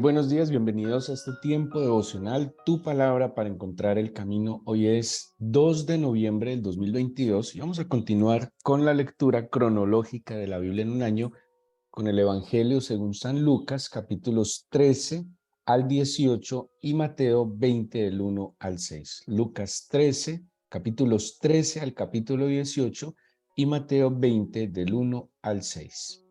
buenos días, bienvenidos a este tiempo devocional, tu palabra para encontrar el camino. Hoy es 2 de noviembre del 2022 y vamos a continuar con la lectura cronológica de la Biblia en un año con el Evangelio según San Lucas, capítulos 13 al 18 y Mateo 20 del 1 al 6. Lucas 13, capítulos 13 al capítulo 18 y Mateo 20 del 1 al 6.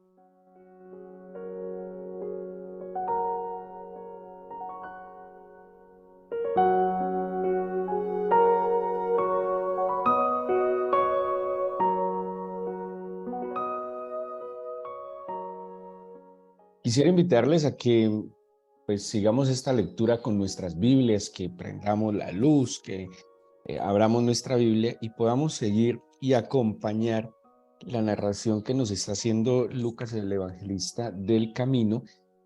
Quisiera invitarles a que sigamos esta lectura con nuestras Biblias, que prendamos la luz, que abramos nuestra Biblia y podamos seguir y acompañar la narración que nos está haciendo Lucas, el evangelista, del camino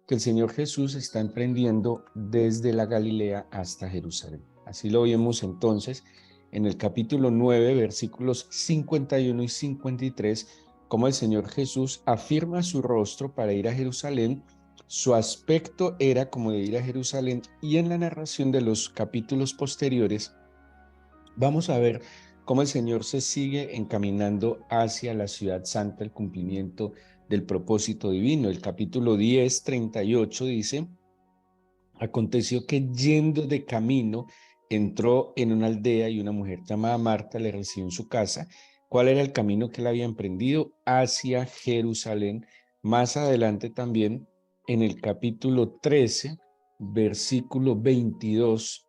que el Señor Jesús está emprendiendo desde la Galilea hasta Jerusalén. Así lo vemos entonces en el capítulo 9, versículos 51 y 53, como el Señor Jesús afirma su rostro para ir a Jerusalén. Su aspecto era como de ir a Jerusalén, y en la narración de los capítulos posteriores vamos a ver cómo el Señor se sigue encaminando hacia la ciudad santa, el cumplimiento del propósito divino. El capítulo 10, 38 dice: aconteció que yendo de camino, entró en una aldea y una mujer llamada Marta le recibió en su casa. ¿Cuál era el camino que él había emprendido? Hacia Jerusalén. Más adelante también, en el capítulo 13, versículo 22,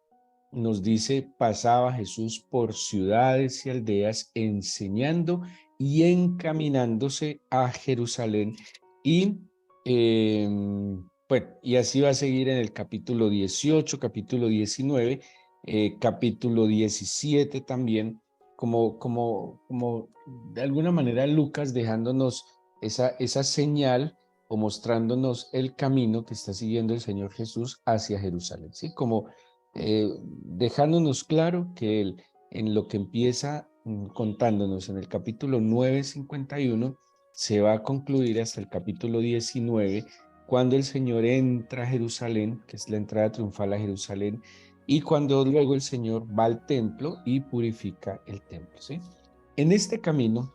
nos dice: pasaba Jesús por ciudades y aldeas, enseñando y encaminándose a Jerusalén. Y bueno, y así va a seguir en el capítulo 18, capítulo 19, capítulo 17 también, como de alguna manera Lucas dejándonos esa señal o mostrándonos el camino que está siguiendo el Señor Jesús hacia Jerusalén, ¿sí? Como dejándonos claro que él, en lo que empieza contándonos en el capítulo 9:51, se va a concluir hasta el capítulo 19, cuando el Señor entra a Jerusalén, que es la entrada triunfal a Jerusalén, y cuando luego el Señor va al templo y purifica el templo, ¿sí? En este camino,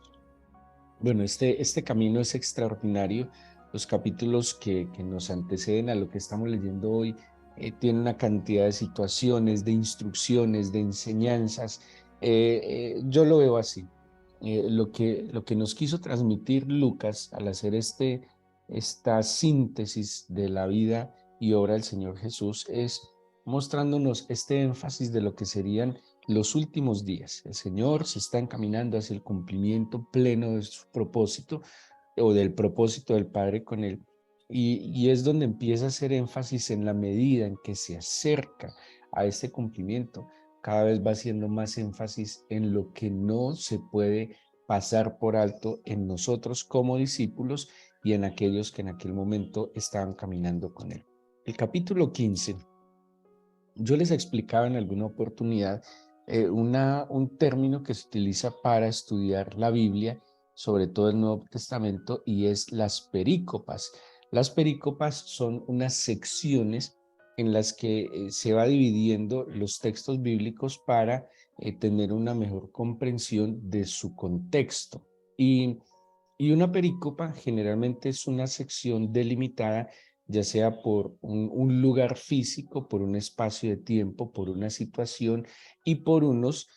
bueno, este camino es extraordinario. Los capítulos que nos anteceden a lo que estamos leyendo hoy tienen una cantidad de situaciones, de instrucciones, de enseñanzas. Yo lo veo así. Lo que nos quiso transmitir Lucas al hacer esta síntesis de la vida y obra del Señor Jesús es mostrándonos este énfasis de lo que serían los últimos días. El Señor se está encaminando hacia el cumplimiento pleno de su propósito o del propósito del Padre con él. Y es donde empieza a hacer énfasis en la medida en que se acerca a este cumplimiento. Cada vez va haciendo más énfasis en lo que no se puede pasar por alto en nosotros como discípulos y en aquellos que en aquel momento estaban caminando con él. El capítulo 15, yo les explicaba en alguna oportunidad un término que se utiliza para estudiar la Biblia, sobre todo el Nuevo Testamento, y es las perícopas. Las perícopas son unas secciones en las que se va dividiendo los textos bíblicos para tener una mejor comprensión de su contexto. Y una perícopa generalmente es una sección delimitada, ya sea por un lugar físico, por un espacio de tiempo, por una situación y por unos,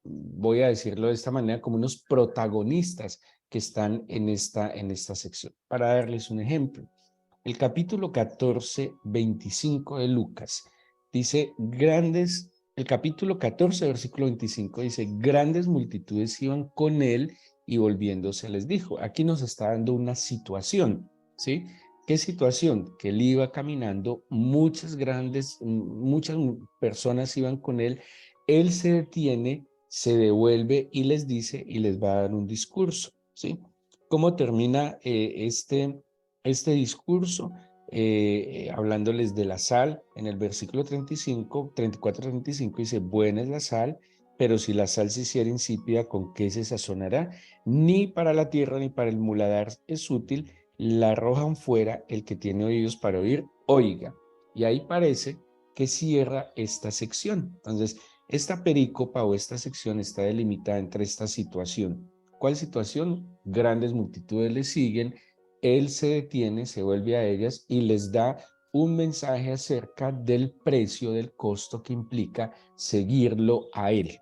voy a decirlo de esta manera, como unos protagonistas que están en esta sección. Para darles un ejemplo, el capítulo 14, 25 de Lucas dice: el capítulo 14, versículo 25 dice: grandes multitudes iban con él y volviéndose les dijo. Aquí nos está dando una situación, ¿sí? ¿Qué situación? Que él iba caminando, muchas personas iban con él se detiene, se devuelve y les dice y les va a dar un discurso, ¿sí? ¿Cómo termina este discurso? Hablándoles de la sal, en el versículo 35, 34, 35 dice: buena es la sal, pero si la sal se hiciera insípida, ¿con qué se sazonará? Ni para la tierra ni para el muladar es útil, la arrojan fuera. El que tiene oídos para oír, oiga. Y ahí parece que cierra esta sección. Entonces, esta perícopa o esta sección está delimitada entre esta situación. ¿Cuál situación? Grandes multitudes le siguen, él se detiene, se vuelve a ellas y les da un mensaje acerca del precio, del costo que implica seguirlo a él.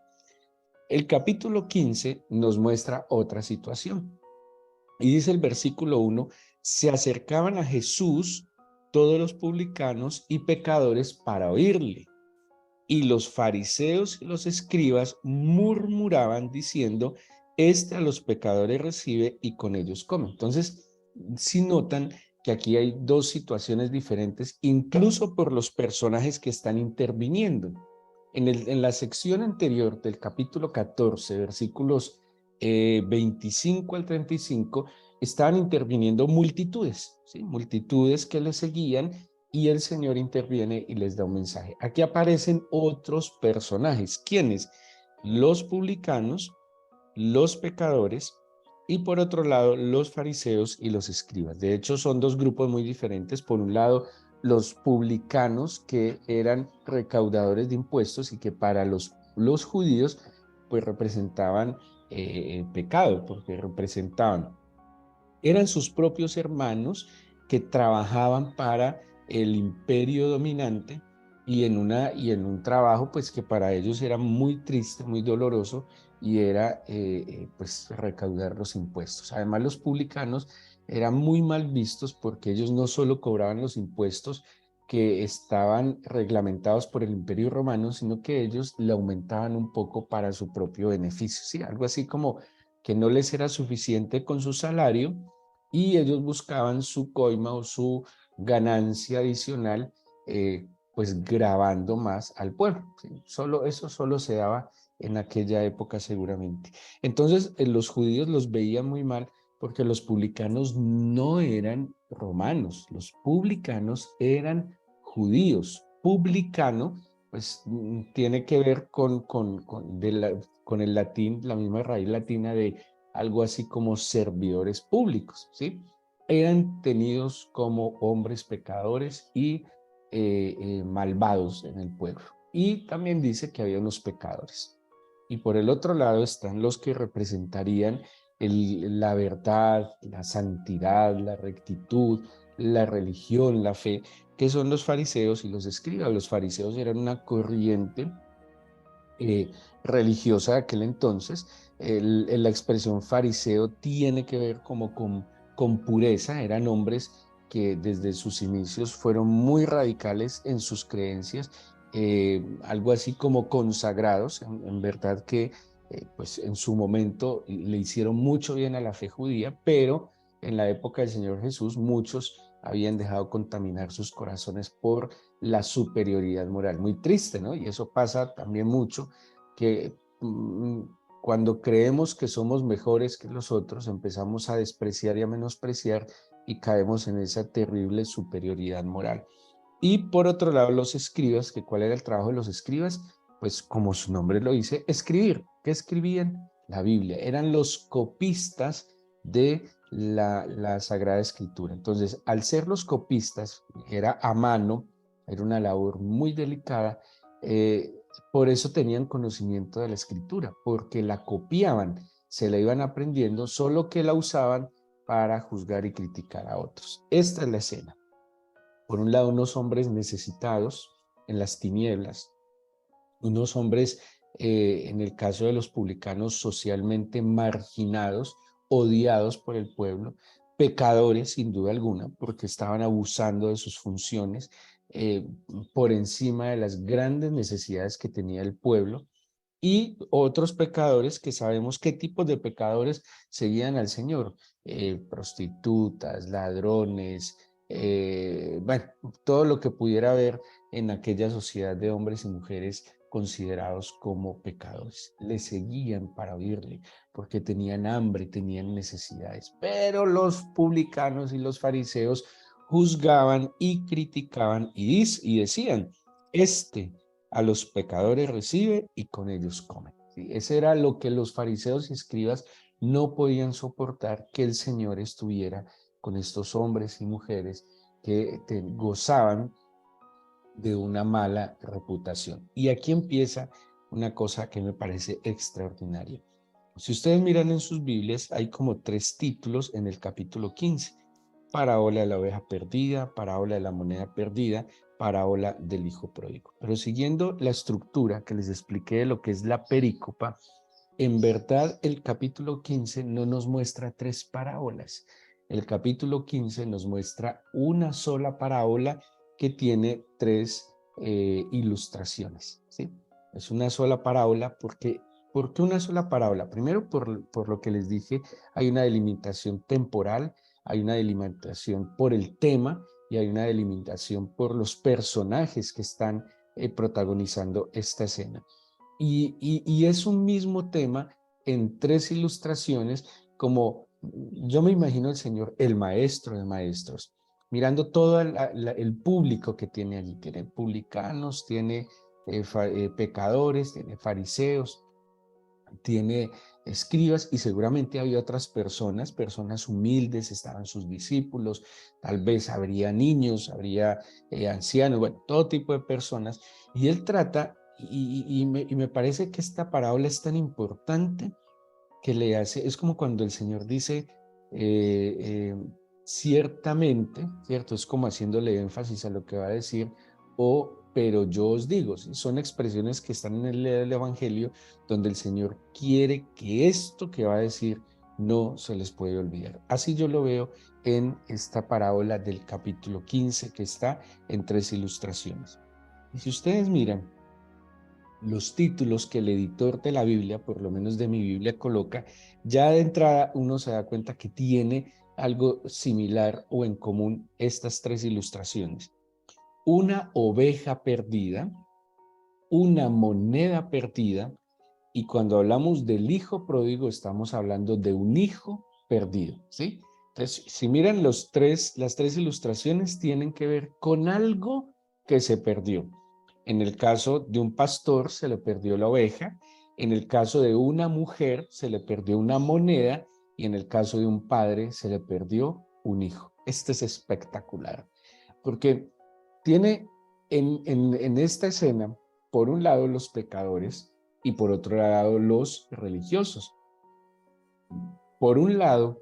El capítulo 15 nos muestra otra situación. Y dice el versículo 1, se acercaban a Jesús todos los publicanos y pecadores para oírle. Y los fariseos y los escribas murmuraban diciendo, este a los pecadores recibe y con ellos come. Entonces, si notan que aquí hay dos situaciones diferentes, incluso por los personajes que están interviniendo. En la sección anterior del capítulo 14, versículos 25 al 35, estaban interviniendo multitudes, ¿sí? Multitudes que le seguían y el Señor interviene y les da un mensaje. Aquí aparecen otros personajes. ¿Quiénes? Los publicanos, los pecadores y por otro lado los fariseos y los escribas. De hecho, son dos grupos muy diferentes. Por un lado, los publicanos, que eran recaudadores de impuestos y que para los judíos pues representaban pecado, porque eran sus propios hermanos que trabajaban para el imperio dominante y en un trabajo pues que para ellos era muy triste, muy doloroso, y era pues recaudar los impuestos. Además, los publicanos eran muy mal vistos porque ellos no solo cobraban los impuestos que estaban reglamentados por el imperio romano, sino que ellos le aumentaban un poco para su propio beneficio, ¿sí? Algo así como que no les era suficiente con su salario y ellos buscaban su coima o su ganancia adicional, pues grabando más al pueblo, ¿sí? Eso solo se daba en aquella época seguramente. Entonces, los judíos los veían muy mal porque los publicanos no eran romanos, los publicanos eran judíos. Publicano, pues tiene que ver con el latín, la misma raíz latina de algo así como servidores públicos, ¿sí? Eran tenidos como hombres pecadores y malvados en el pueblo. Y también dice que había unos pecadores. Y por el otro lado están los que representarían la verdad, la santidad, la rectitud, la religión, la fe, que son los fariseos y los escribas. Los fariseos eran una corriente religiosa de aquel entonces. La expresión fariseo tiene que ver como con pureza. Eran hombres que desde sus inicios fueron muy radicales en sus creencias, algo así como consagrados, en verdad que pues en su momento le hicieron mucho bien a la fe judía, pero en la época del Señor Jesús muchos habían dejado contaminar sus corazones por la superioridad moral. Muy triste, ¿no? Y eso pasa también mucho, que cuando creemos que somos mejores que los otros, empezamos a despreciar y a menospreciar y caemos en esa terrible superioridad moral. Y por otro lado, los escribas, que ¿cuál era el trabajo de los escribas? Pues como su nombre lo dice, escribir. ¿Qué escribían? La Biblia. Eran los copistas de la Sagrada Escritura. Entonces, al ser los copistas, era a mano, era una labor muy delicada, por eso tenían conocimiento de la Escritura, porque la copiaban, se la iban aprendiendo, solo que la usaban para juzgar y criticar a otros. Esta es la escena. Por un lado, unos hombres necesitados en las tinieblas, unos hombres, en el caso de los publicanos, socialmente marginados, odiados por el pueblo, pecadores sin duda alguna, porque estaban abusando de sus funciones eh, por encima de las grandes necesidades que tenía el pueblo, y otros pecadores que sabemos qué tipos de pecadores seguían al Señor, prostitutas, ladrones, bueno, todo lo que pudiera haber en aquella sociedad de hombres y mujeres considerados como pecadores. Le seguían para oírle porque tenían hambre, tenían necesidades. Pero los publicanos y los fariseos juzgaban y criticaban y decían, a los pecadores recibe y con ellos come. ¿Sí? Ese era lo que los fariseos y escribas no podían soportar, que el Señor estuviera con estos hombres y mujeres que gozaban de una mala reputación. Y aquí empieza una cosa que me parece extraordinaria. Si ustedes miran en sus Biblias, hay como 3 títulos en el capítulo 15. Parábola de la oveja perdida, parábola de la moneda perdida, parábola del hijo pródigo. Pero siguiendo la estructura que les expliqué de lo que es la perícopa, en verdad el capítulo 15 no nos muestra 3 parábolas. El capítulo 15 nos muestra una sola parábola que tiene 3 ilustraciones, ¿sí? Es una sola parábola porque... ¿Por qué una sola parábola? Primero, por lo que les dije, hay una delimitación temporal, hay una delimitación por el tema y hay una delimitación por los personajes que están protagonizando esta escena. Y es un mismo tema en 3 ilustraciones, como yo me imagino el Señor, el maestro de maestros, mirando todo el público que tiene allí. Tiene publicanos, tiene pecadores, tiene fariseos, tiene escribas y seguramente había otras personas humildes, estaban sus discípulos, tal vez habría niños, habría ancianos, bueno, todo tipo de personas. Y él trata, y me parece que esta parábola es tan importante que le hace, es como cuando el Señor dice, ciertamente, ¿cierto? Es como haciéndole énfasis a lo que va a decir, o pero yo os digo, ¿sí? Son expresiones que están en el Evangelio donde el Señor quiere que esto que va a decir no se les puede olvidar. Así yo lo veo en esta parábola del capítulo 15 que está en 3 ilustraciones. Y si ustedes miran los títulos que el editor de la Biblia, por lo menos de mi Biblia, coloca, ya de entrada uno se da cuenta que tiene algo similar o en común estas 3 ilustraciones. Una oveja perdida, una moneda perdida, y cuando hablamos del hijo pródigo estamos hablando de un hijo perdido, ¿sí? Entonces, si miran las 3 ilustraciones tienen que ver con algo que se perdió. En el caso de un pastor se le perdió la oveja, en el caso de una mujer se le perdió una moneda y en el caso de un padre se le perdió un hijo. Este es espectacular, porque tiene en esta escena, por un lado, los pecadores y por otro lado, los religiosos. Por un lado,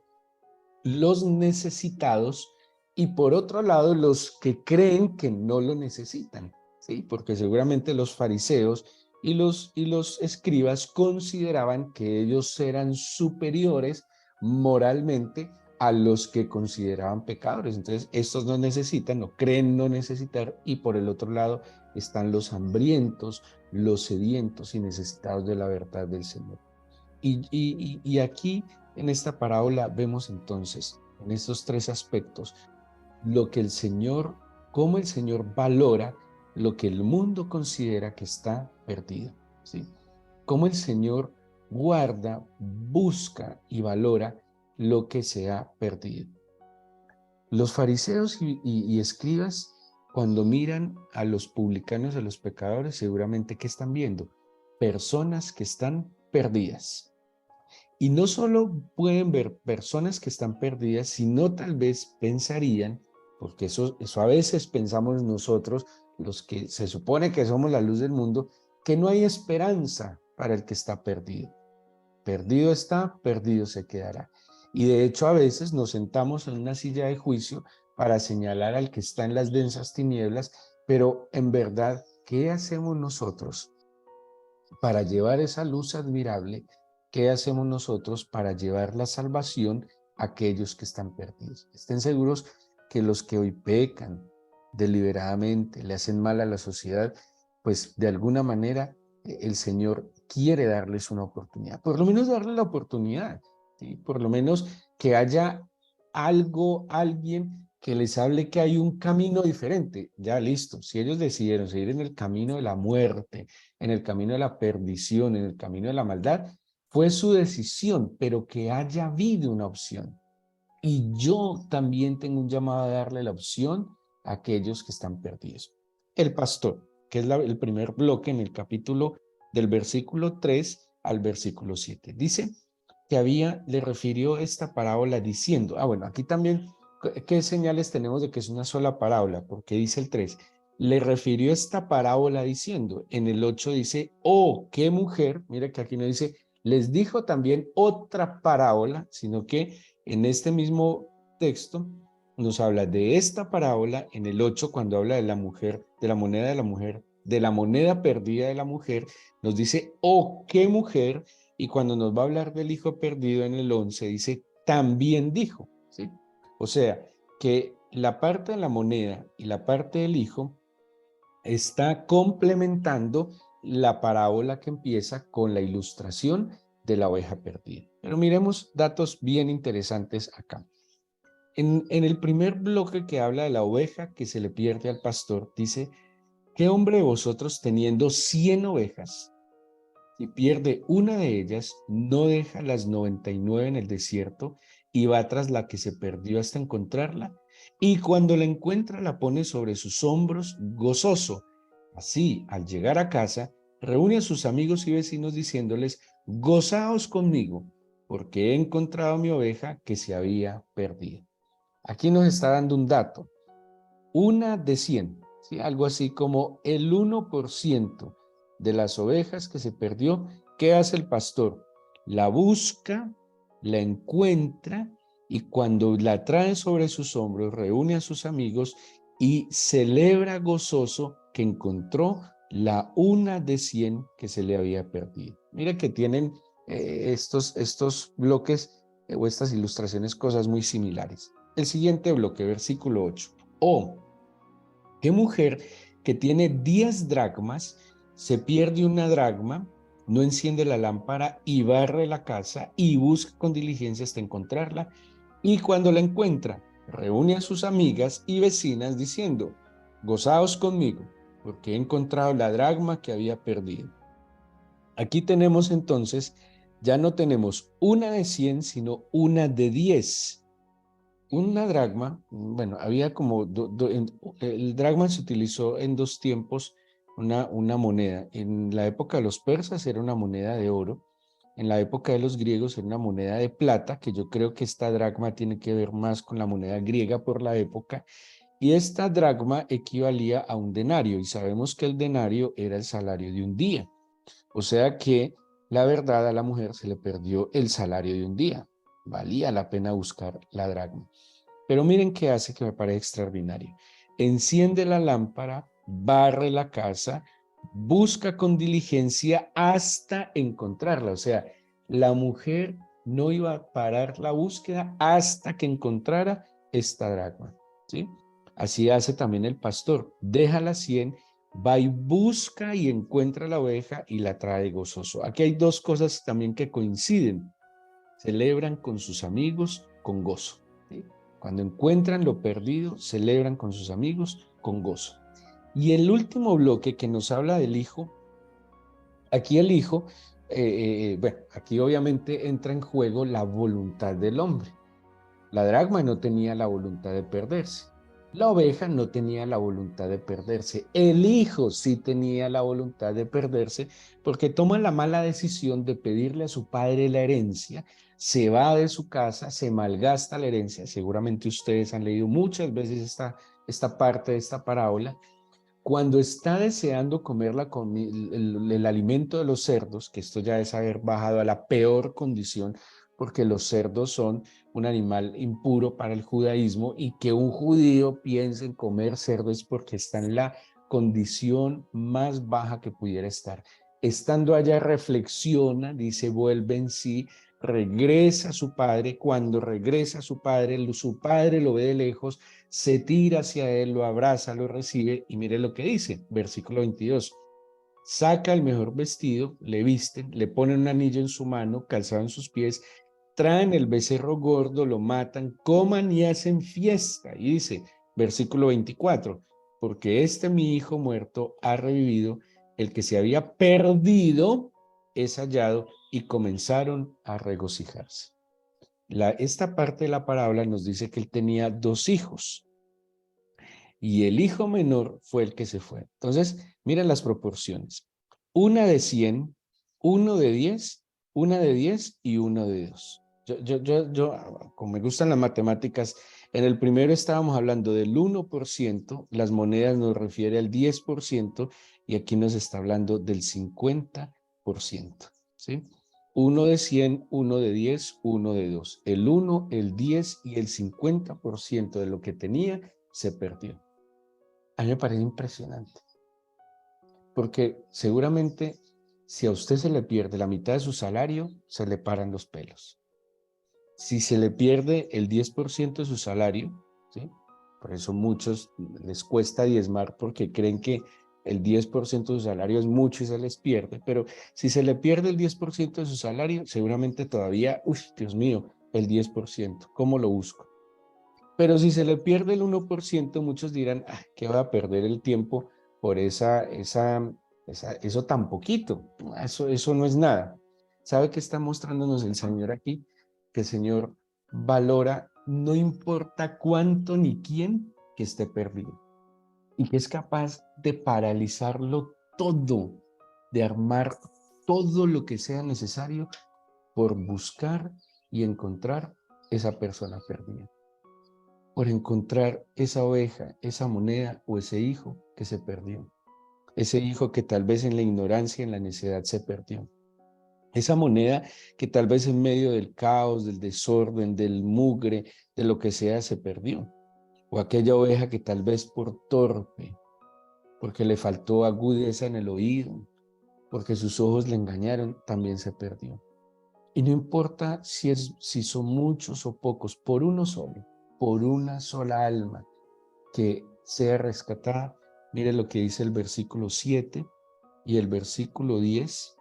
los necesitados y por otro lado, los que creen que no lo necesitan, ¿sí? Porque seguramente los fariseos y los escribas consideraban que ellos eran superiores moralmente a los que consideraban pecadores. Entonces, estos no necesitan, no creen no necesitar, y por el otro lado están los hambrientos, los sedientos y necesitados de la verdad del Señor. Y aquí en esta parábola vemos entonces, en estos 3 aspectos, lo que el Señor, cómo el Señor valora lo que el mundo considera que está perdido, ¿sí? Cómo el Señor guarda, busca y valora lo que se ha perdido. Los fariseos y escribas, cuando miran a los publicanos, a los pecadores, seguramente ¿qué están viendo? Personas que están perdidas. Y no solo pueden ver personas que están perdidas, sino tal vez pensarían, porque eso a veces pensamos nosotros, los que se supone que somos la luz del mundo, que no hay esperanza para el que está perdido. Perdido está, perdido se quedará. Y de hecho a veces nos sentamos en una silla de juicio para señalar al que está en las densas tinieblas, pero en verdad, ¿qué hacemos nosotros para llevar esa luz admirable? ¿Qué hacemos nosotros para llevar la salvación a aquellos que están perdidos? Estén seguros que los que hoy pecan deliberadamente, le hacen mal a la sociedad, pues de alguna manera el Señor quiere darles una oportunidad, por lo menos darle la oportunidad, ¿sí? Por lo menos que haya algo, alguien que les hable que hay un camino diferente. Ya listo, si ellos decidieron seguir en el camino de la muerte, en el camino de la perdición, en el camino de la maldad, fue su decisión, pero que haya habido una opción. Y yo también tengo un llamado a darle la opción a aquellos que están perdidos. El pastor, que es el primer bloque en el capítulo del versículo 3 al versículo 7. Dice que le refirió esta parábola diciendo, bueno, aquí también ¿Qué señales tenemos de que es una sola parábola? Porque dice el 3, le refirió esta parábola diciendo, en el 8 dice, oh, qué mujer, mira que aquí no dice, les dijo también otra parábola, sino que en este mismo texto nos habla de esta parábola en el 8 cuando habla de la mujer, de la moneda de la mujer, de la moneda perdida de la mujer, nos dice, oh, qué mujer, y cuando nos va a hablar del hijo perdido en el 11 dice, también dijo, ¿sí? O sea, que la parte de la moneda y la parte del hijo está complementando la parábola que empieza con la ilustración de la oveja perdida. Pero miremos datos bien interesantes acá. En el primer bloque que habla de la oveja que se le pierde al pastor, dice, ¿qué hombre de vosotros teniendo 100 ovejas, si pierde una de ellas, no deja las 99 en el desierto y va tras la que se perdió hasta encontrarla? Y cuando la encuentra, la pone sobre sus hombros gozoso. Así, al llegar a casa, reúne a sus amigos y vecinos diciéndoles, gozaos conmigo, porque he encontrado mi oveja que se había perdido. Aquí nos está dando un dato. Una de 100, ¿sí? Algo así como el 1% de las ovejas que se perdió. ¿Qué hace el pastor? La busca, la encuentra y cuando la trae sobre sus hombros, reúne a sus amigos y celebra gozoso que encontró la una de 100 que se le había perdido. Mira que tienen estos bloques o estas ilustraciones cosas muy similares. El siguiente bloque, versículo 8. O ¿qué mujer que tiene 10 dracmas se pierde una dracma, no enciende la lámpara y barre la casa y busca con diligencia hasta encontrarla? Y cuando la encuentra, reúne a sus amigas y vecinas diciendo, gozaos conmigo, porque he encontrado la dracma que había perdido. Aquí tenemos entonces, ya no tenemos una de 100, sino una de 10. Una dracma, bueno, había como, el dracma se utilizó en dos tiempos, una moneda. En la época de los persas era una moneda de oro, en la época de los griegos era una moneda de plata, que yo creo que esta dracma tiene que ver más con la moneda griega por la época, y esta dracma equivalía a un denario, y sabemos que el denario era el salario de un día. O sea que la verdad a la mujer se le perdió el salario de un día. Valía la pena buscar la dracma. Pero miren qué hace que me parece extraordinario. Enciende la lámpara, barre la casa, busca con diligencia hasta encontrarla. O sea, la mujer no iba a parar la búsqueda hasta que encontrara esta dracma, ¿sí? Así hace también el pastor. Deja las 100, va y busca y encuentra la oveja y la trae gozoso. Aquí hay dos cosas también que coinciden. Celebran con sus amigos con gozo, ¿sí? Cuando encuentran lo perdido, celebran con sus amigos con gozo. Y el último bloque que nos habla del hijo, aquí el hijo, bueno, aquí obviamente entra en juego la voluntad del hombre. La dracma no tenía la voluntad de perderse. La oveja no tenía la voluntad de perderse. El hijo sí tenía la voluntad de perderse porque toma la mala decisión de pedirle a su padre la herencia, se va de su casa, se malgasta la herencia. Seguramente ustedes han leído muchas veces esta parte de esta parábola. Cuando está deseando comer el alimento de los cerdos, que esto ya es haber bajado a la peor condición, porque los cerdos son un animal impuro para el judaísmo y que un judío piense en comer cerdo es porque está en la condición más baja que pudiera estar. Estando allá reflexiona, dice, vuelve en sí, regresa a su padre. Cuando regresa a su padre lo ve de lejos, se tira hacia él, lo abraza, lo recibe y mire lo que dice, versículo 22. Saca el mejor vestido, le visten, le ponen un anillo en su mano, calzado en sus pies, traen el becerro gordo, lo matan, coman y hacen fiesta. Y dice, versículo 24, porque este mi hijo muerto ha revivido, el que se había perdido es hallado, y comenzaron a regocijarse. Esta parte de la parábola nos dice que él tenía dos hijos y el hijo menor fue el que se fue. Entonces, miren las proporciones. Una de 100, uno de 10, una de 10 y uno de 2. Como me gustan las matemáticas, En el primero estábamos hablando del 1%, las monedas nos refiere al 10% y aquí nos está hablando del 50%, ¿sí? Uno de 100, uno de 10, uno de 2. El 1, el 10 y el 50% de lo que tenía se perdió. A mí me parece impresionante, porque seguramente si a usted se le pierde la mitad de su salario, se le paran los pelos. Si se le pierde el 10% de su salario, ¿sí? Por eso muchos les cuesta diezmar porque creen que el 10% de su salario es mucho y se les pierde, pero si se le pierde el 10% de su salario, seguramente todavía, uy, Dios mío, el 10%, ¿cómo lo busco? Pero si se le pierde el 1%, muchos dirán, ah, ¿qué voy a perder el tiempo por eso tan poquito? Eso no es nada. ¿Sabe qué está mostrándonos el Señor aquí? Que el Señor valora, no importa cuánto ni quién que esté perdido, y que es capaz de paralizarlo todo, de armar todo lo que sea necesario por buscar y encontrar esa persona perdida, por encontrar esa oveja, esa moneda o ese hijo que se perdió. Ese hijo que tal vez en la ignorancia, en la necedad se perdió. Esa moneda que tal vez en medio del caos, del desorden, del mugre, de lo que sea, se perdió. O aquella oveja que tal vez por torpe, porque le faltó agudeza en el oído, porque sus ojos le engañaron, también se perdió. Y no importa si son muchos o pocos, por uno solo, por una sola alma que sea rescatada. Mire lo que dice el versículo 7 y el versículo 10.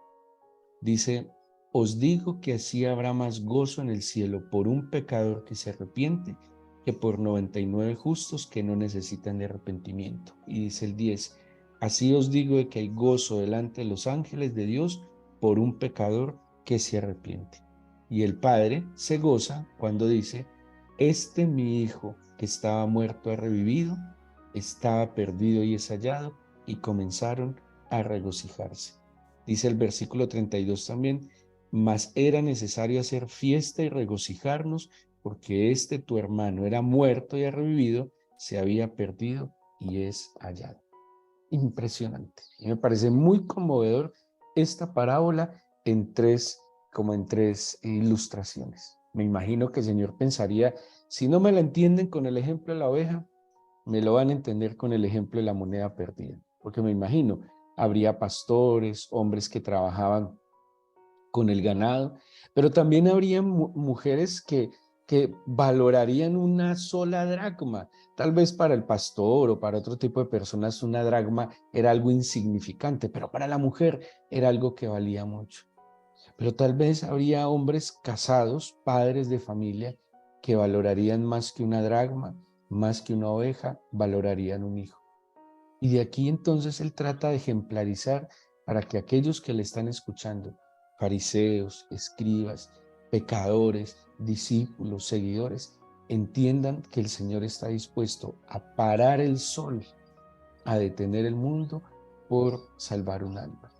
Dice, os digo que así habrá más gozo en el cielo por un pecador que se arrepiente que por 99 justos que no necesitan de arrepentimiento. Y dice el 10, así os digo de que hay gozo delante de los ángeles de Dios por un pecador que se arrepiente. Y el Padre se goza cuando dice, este mi hijo que estaba muerto ha revivido, estaba perdido y es hallado, y comenzaron a regocijarse. Dice el versículo 32 también, mas era necesario hacer fiesta y regocijarnos porque tu hermano era muerto y ha revivido, se había perdido y es hallado. Impresionante. Y me parece muy conmovedor esta parábola como en tres ilustraciones. Me imagino que el Señor pensaría, si no me la entienden con el ejemplo de la oveja, me lo van a entender con el ejemplo de la moneda perdida. Porque me imagino, habría pastores, hombres que trabajaban con el ganado, pero también habría mujeres que valorarían una sola dracma. Tal vez para el pastor o para otro tipo de personas una dracma era algo insignificante, pero para la mujer era algo que valía mucho. Pero tal vez habría hombres casados, padres de familia, que valorarían más que una dracma, más que una oveja, valorarían un hijo. Y de aquí entonces él trata de ejemplarizar para que aquellos que le están escuchando, fariseos, escribas, pecadores, discípulos, seguidores, entiendan que el Señor está dispuesto a parar el sol, a detener el mundo por salvar un alma.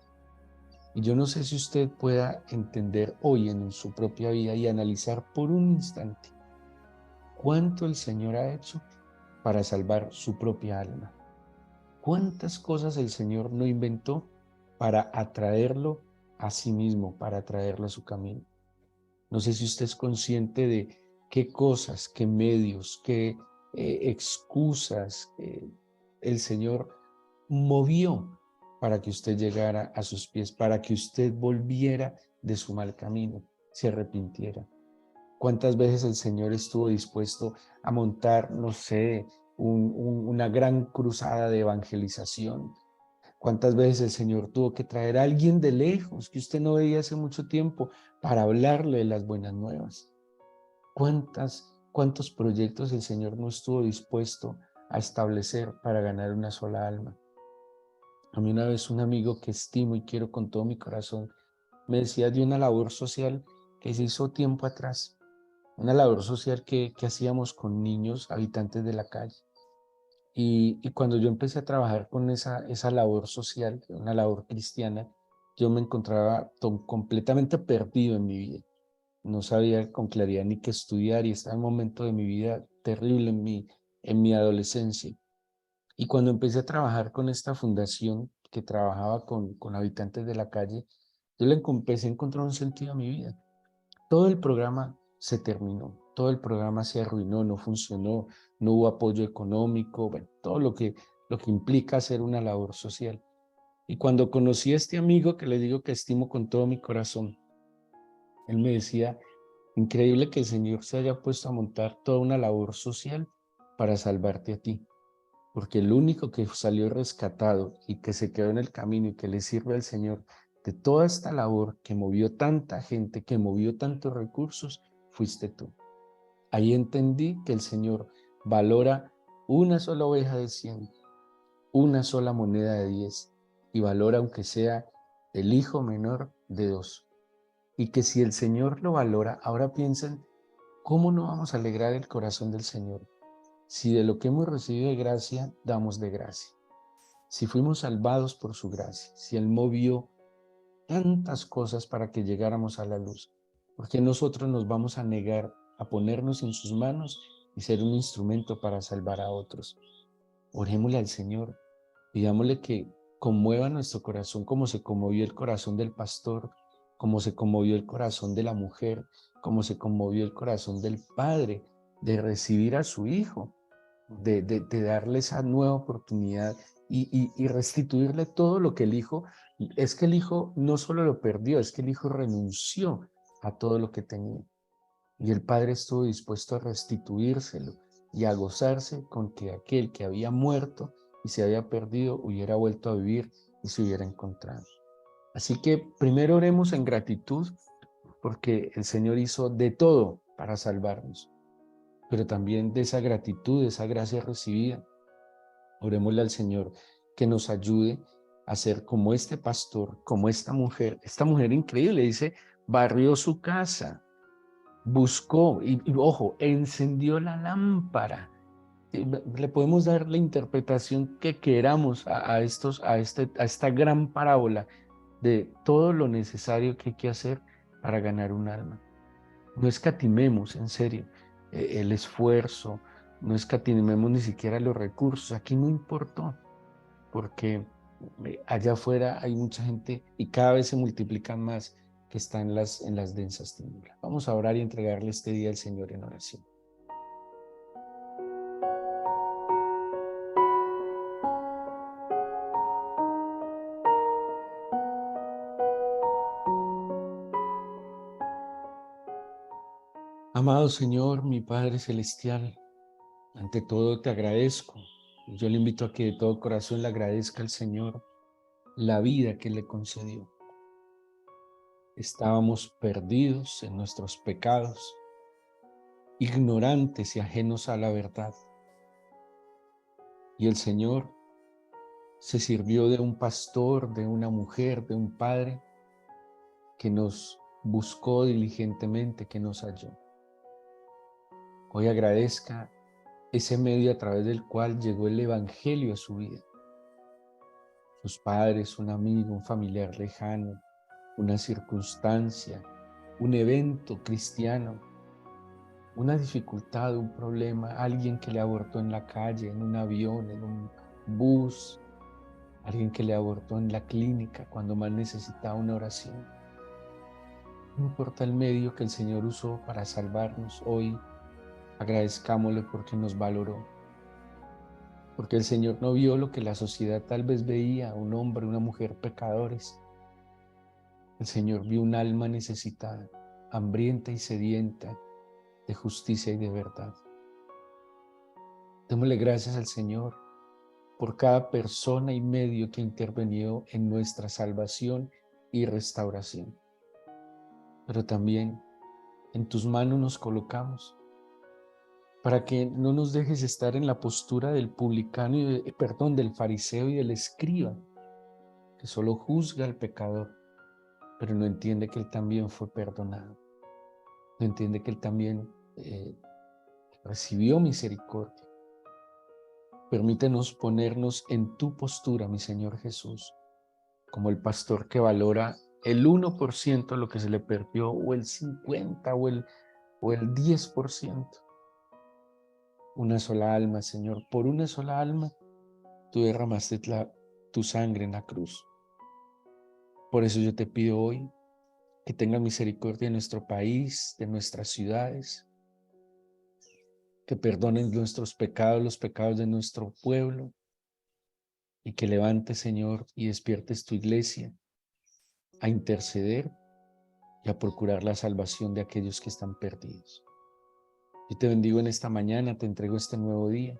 Y yo no sé si usted pueda entender hoy en su propia vida y analizar por un instante cuánto el Señor ha hecho para salvar su propia alma. ¿Cuántas cosas el Señor no inventó para atraerlo a sí mismo, para atraerlo a su camino? No sé si usted es consciente de qué cosas, qué medios, qué excusas el Señor movió para que usted llegara a sus pies, para que usted volviera de su mal camino, se arrepintiera. ¿Cuántas veces el Señor estuvo dispuesto a montar, no sé, una gran cruzada de evangelización? ¿Cuántas veces el Señor tuvo que traer a alguien de lejos que usted no veía hace mucho tiempo para hablarle de las buenas nuevas? ¿Cuántos proyectos el Señor no estuvo dispuesto a establecer para ganar una sola alma? A mí una vez un amigo que estimo y quiero con todo mi corazón me decía de una labor social que se hizo tiempo atrás, una labor social que hacíamos con niños habitantes de la calle. Y cuando yo empecé a trabajar con esa labor social, una labor cristiana, yo me encontraba completamente perdido en mi vida. no sabía con claridad ni qué estudiar y estaba en un momento de mi vida terrible en mi adolescencia. Y cuando empecé a trabajar con esta fundación que trabajaba con habitantes de la calle, yo le empecé a encontrar un sentido a mi vida. Todo el programa se terminó, todo el programa se arruinó, no funcionó, no hubo apoyo económico, bueno, todo lo que implica hacer una labor social. Y cuando conocí a este amigo que le digo que estimo con todo mi corazón, él me decía, increíble que el Señor se haya puesto a montar toda una labor social para salvarte a ti, porque el único que salió rescatado y que se quedó en el camino y que le sirve al Señor de toda esta labor que movió tanta gente, que movió tantos recursos, fuiste tú. Ahí entendí que el Señor valora una sola oveja de 100, una sola moneda de 10 y valora aunque sea el hijo menor de 2. Y que si el Señor lo valora, ahora piensen, ¿cómo no vamos a alegrar el corazón del Señor? Si de lo que hemos recibido de gracia, damos de gracia. Si fuimos salvados por su gracia, si Él movió tantas cosas para que llegáramos a la luz, ¿por qué nosotros nos vamos a negar a ponernos en sus manos y ser un instrumento para salvar a otros? Orémosle al Señor, pidámosle que conmueva nuestro corazón como se conmovió el corazón del pastor, como se conmovió el corazón de la mujer, como se conmovió el corazón del padre de recibir a su hijo, de darle esa nueva oportunidad y restituirle todo lo que el hijo, es que el hijo no solo lo perdió, es que el hijo renunció a todo lo que tenía. Y el padre estuvo dispuesto a restituírselo y a gozarse con que aquel que había muerto y se había perdido hubiera vuelto a vivir y se hubiera encontrado. Así que primero oremos en gratitud porque el Señor hizo de todo para salvarnos, pero también de esa gratitud, de esa gracia recibida, orémosle al Señor que nos ayude a ser como este pastor, como esta mujer increíble, dice, barrió su casa, buscó y ojo, encendió la lámpara. Le podemos dar la interpretación que queramos a esta gran parábola de todo lo necesario que hay que hacer para ganar un alma. No escatimemos, en serio, el esfuerzo, no escatimemos ni siquiera los recursos. Aquí no importó, porque allá afuera hay mucha gente y cada vez se multiplican más que están en las densas tinieblas. Vamos a orar y entregarle este día al Señor en oración. Amado Señor, mi Padre Celestial, ante todo te agradezco. Yo le invito a que de todo corazón le agradezca al Señor la vida que le concedió. Estábamos perdidos en nuestros pecados, ignorantes y ajenos a la verdad. Y el Señor se sirvió de un pastor, de una mujer, de un padre que nos buscó diligentemente, que nos halló. Hoy agradezca ese medio a través del cual llegó el Evangelio a su vida. Sus padres, un amigo, un familiar lejano, una circunstancia, un evento cristiano, una dificultad, un problema, alguien que le abortó en la calle, en un avión, en un bus, alguien que le abortó en la clínica cuando más necesitaba una oración. No importa el medio que el Señor usó para salvarnos hoy, agradezcámosle porque nos valoró. Porque el Señor no vio lo que la sociedad tal vez veía, un hombre, una mujer pecadores. El Señor vio un alma necesitada, hambrienta y sedienta de justicia y de verdad. Démosle gracias al Señor por cada persona y medio que intervenió en nuestra salvación y restauración. Pero también en tus manos nos colocamos para que no nos dejes estar en la postura del publicano del fariseo y del escriba, que solo juzga al pecador, pero no entiende que él también fue perdonado, no entiende que él también recibió misericordia. Permítenos ponernos en tu postura, mi Señor Jesús, como el pastor que valora el 1% lo que se le perdió, o el 50, o el 10%. Una sola alma, Señor, por una sola alma, tú derramaste tu sangre en la cruz. Por eso yo te pido hoy que tengas misericordia de nuestro país, de nuestras ciudades, que perdones nuestros pecados, los pecados de nuestro pueblo, y que levantes, Señor, y despiertes tu iglesia a interceder y a procurar la salvación de aquellos que están perdidos. Yo te bendigo en esta mañana, te entrego este nuevo día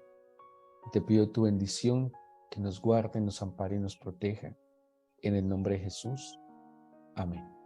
y te pido tu bendición, que nos guarde, nos ampare y nos proteja. En el nombre de Jesús. Amén.